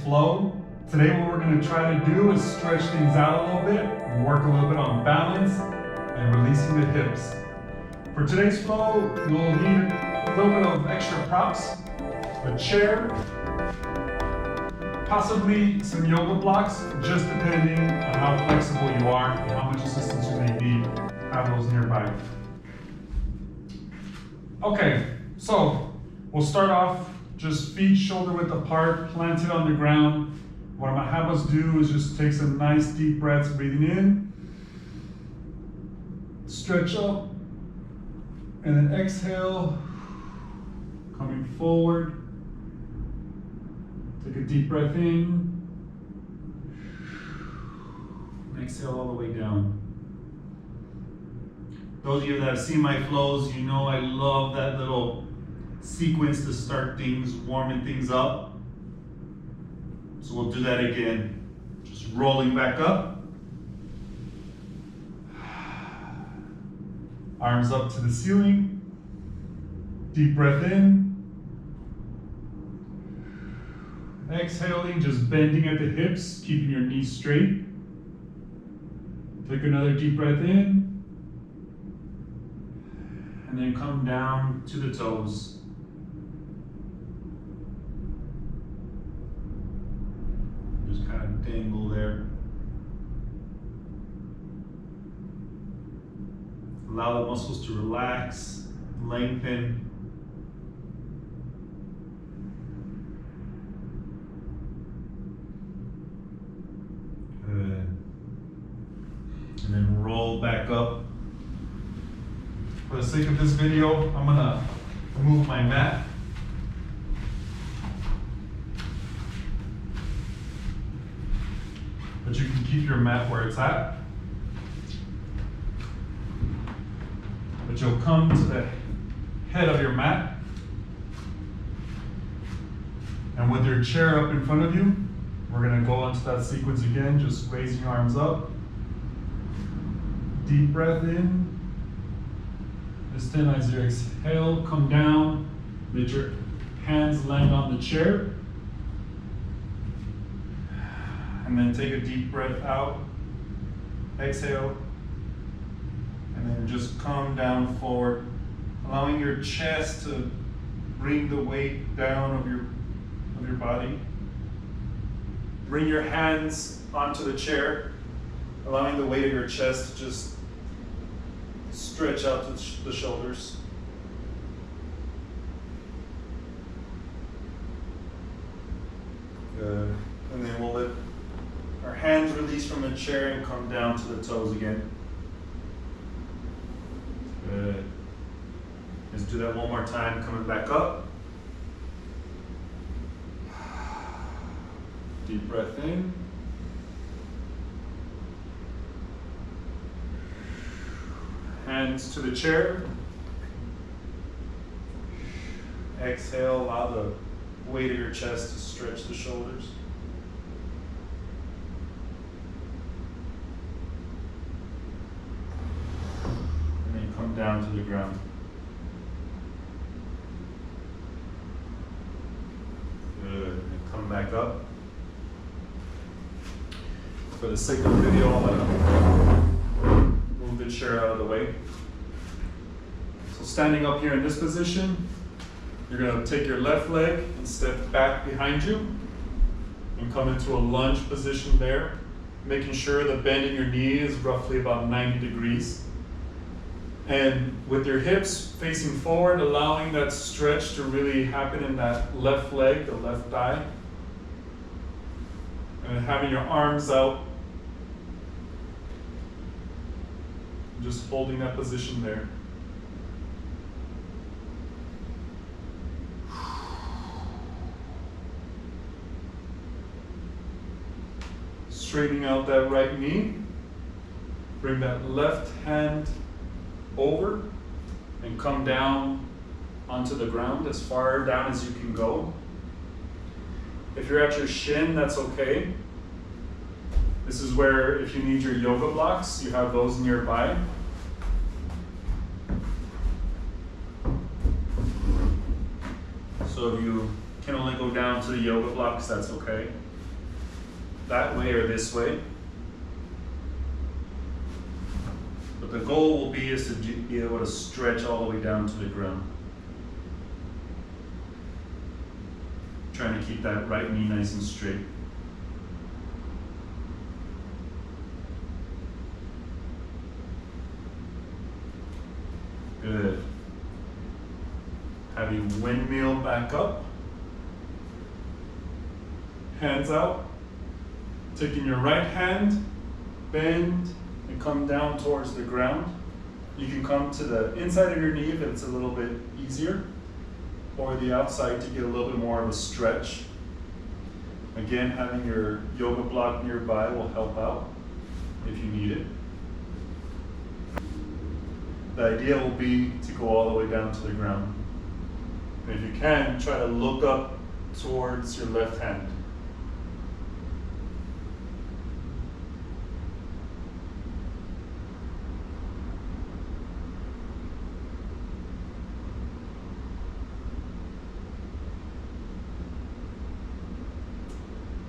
flow. Today what we're going to try to do is stretch things out a little bit, and work a little bit on balance and releasing the hips. For today's flow, you'll need a little bit of extra props, a chair, possibly some yoga blocks, just depending on how flexible you are and how much assistance you may need. Have those nearby. Okay, so we'll start off just feet shoulder width apart, planted on the ground. What I'm gonna have us do is just take some nice deep breaths, breathing in, stretch up, and then exhale, coming forward. Take a deep breath in, and exhale all the way down. Those of you that have seen my flows, you know I love that little sequence to start things, warming things up. So we'll do that again. Just rolling back up. Arms up to the ceiling. Deep breath in. Exhaling, just bending at the hips, keeping your knees straight. Take another deep breath in. And then come down to the toes. Just kind of dangle there. Allow the muscles to relax, lengthen. Good. And then roll back up. For the sake of this video, I'm gonna move my mat. But you can keep your mat where it's at. But you'll come to the head of your mat. And with your chair up in front of you, we're gonna go into that sequence again, just raising your arms up. Deep breath in. This time as you exhale, come down, let your hands land on the chair. And then take a deep breath out, exhale, and then just come down forward, allowing your chest to bring the weight down of your body. Bring your hands onto the chair, allowing the weight of your chest to just stretch out to the shoulders. Good. And then we'll let our hands release from the chair and come down to the toes again. Good. Let's do that one more time, coming back up. Deep breath in. Hands to the chair. Exhale, allow the weight of your chest to stretch the shoulders. And then come down to the ground. Good. And come back up. For the sake of the video, I'm gonna move the chair out of the way. So standing up here in this position, you're gonna take your left leg and step back behind you and come into a lunge position there, making sure the bend in your knee is roughly about 90 degrees. And with your hips facing forward, allowing that stretch to really happen in that left leg, the left thigh. And having your arms out, just holding that position there. Straightening out that right knee. Bring that left hand over and come down onto the ground as far down as you can go. If you're at your shin, that's okay. This is where, if you need your yoga blocks, you have those nearby. So if you can only go down to the yoga blocks, that's okay. that way or this way. But the goal will be is to be able to stretch all the way down to the ground. Trying to keep that right knee nice and straight. Good. Have you windmill back up. Hands out. Taking your right hand, bend, and come down towards the ground. You can come to the inside of your knee if it's a little bit easier, or the outside to get a little bit more of a stretch. Again, having your yoga block nearby will help out if you need it. The idea will be to go all the way down to the ground. And if you can, try to look up towards your left hand.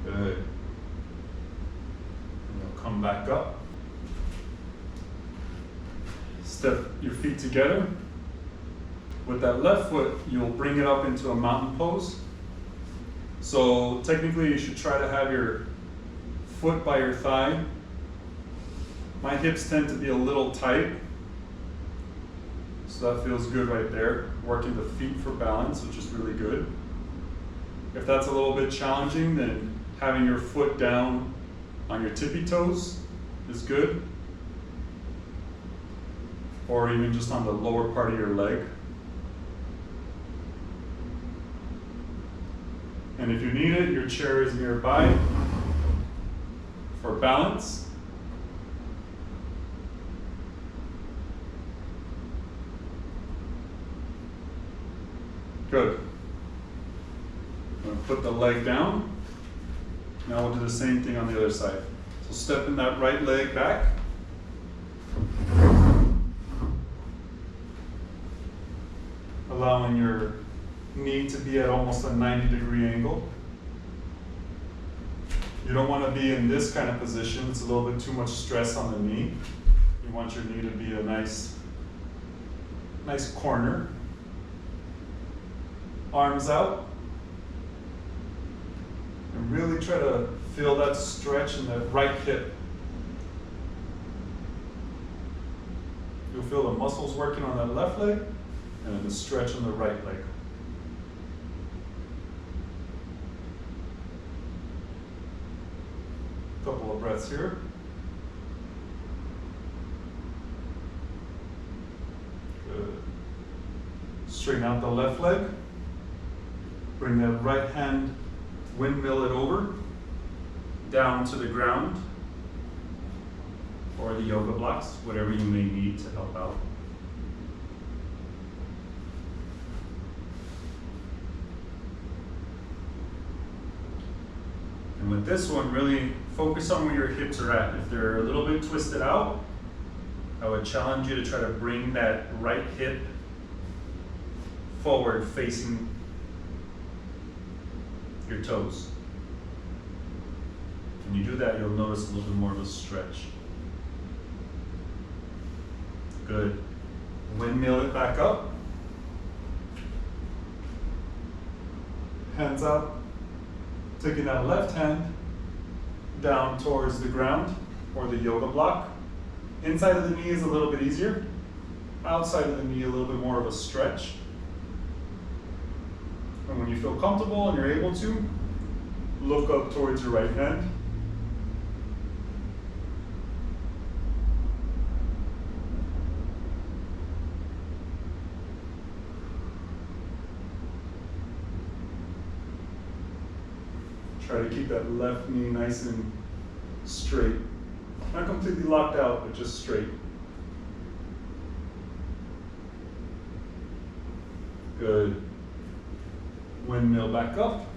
Good. And you'll come back up. Step your feet together. With that left foot, you'll bring it up into a mountain pose. So technically you should try to have your foot by your thigh. My hips tend to be a little tight, so that feels good right there. Working the feet for balance, which is really good. If that's a little bit challenging, then having your foot down on your tippy toes is good. Or even just on the lower part of your leg. And if you need it, your chair is nearby for balance. Good. I'm going to put the leg down. Now we'll do the same thing on the other side. So stepping that right leg back. Allowing your knee to be at almost a 90-degree angle. You don't want to be in this kind of position. It's a little bit too much stress on the knee. You want your knee to be a nice corner. Arms out. And really try to feel that stretch in the right hip. You'll feel the muscles working on that left leg, and then the stretch on the right leg. Couple of breaths here. Good. Straighten out the left leg. Bring that right hand, windmill it over, down to the ground, or the yoga blocks, whatever you may need to help out. And with this one, really focus on where your hips are at. If they're a little bit twisted out, I would challenge you to try to bring that right hip forward facing your toes. When you do that, you'll notice a little bit more of a stretch. Good. Windmill it back up. Hands up. Taking that left hand down towards the ground or the yoga block. Inside of the knee is a little bit easier. Outside of the knee, a little bit more of a stretch. And when you feel comfortable and you're able to, look up towards your right hand. Try to keep that left knee nice and straight. Not completely locked out, but just straight. Good. Windmill back up.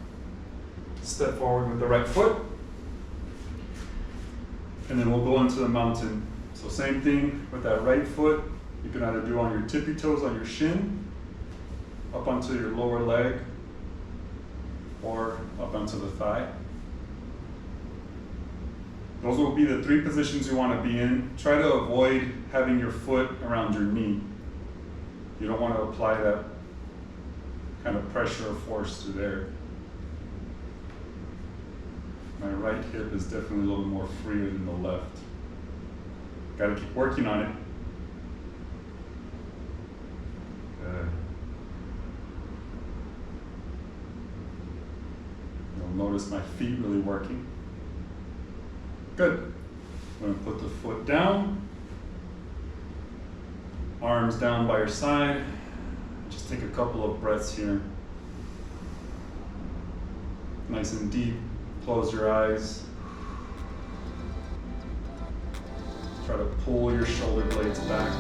Step forward with the right foot. And then we'll go into the mountain. So same thing with that right foot. You can either do on your tippy toes on your shin, up onto your lower leg, or up onto the thigh. Those will be the 3 positions you want to be in. Try to avoid having your foot around your knee. You don't want to apply that kind of pressure or force to there. My right hip is definitely a little more freer than the left. Got to keep working on it. Good. You'll notice my feet really working. Good. I'm going to put the foot down. Arms down by your side. Just take a couple of breaths here. Nice and deep. Close your eyes. Try to pull your shoulder blades back.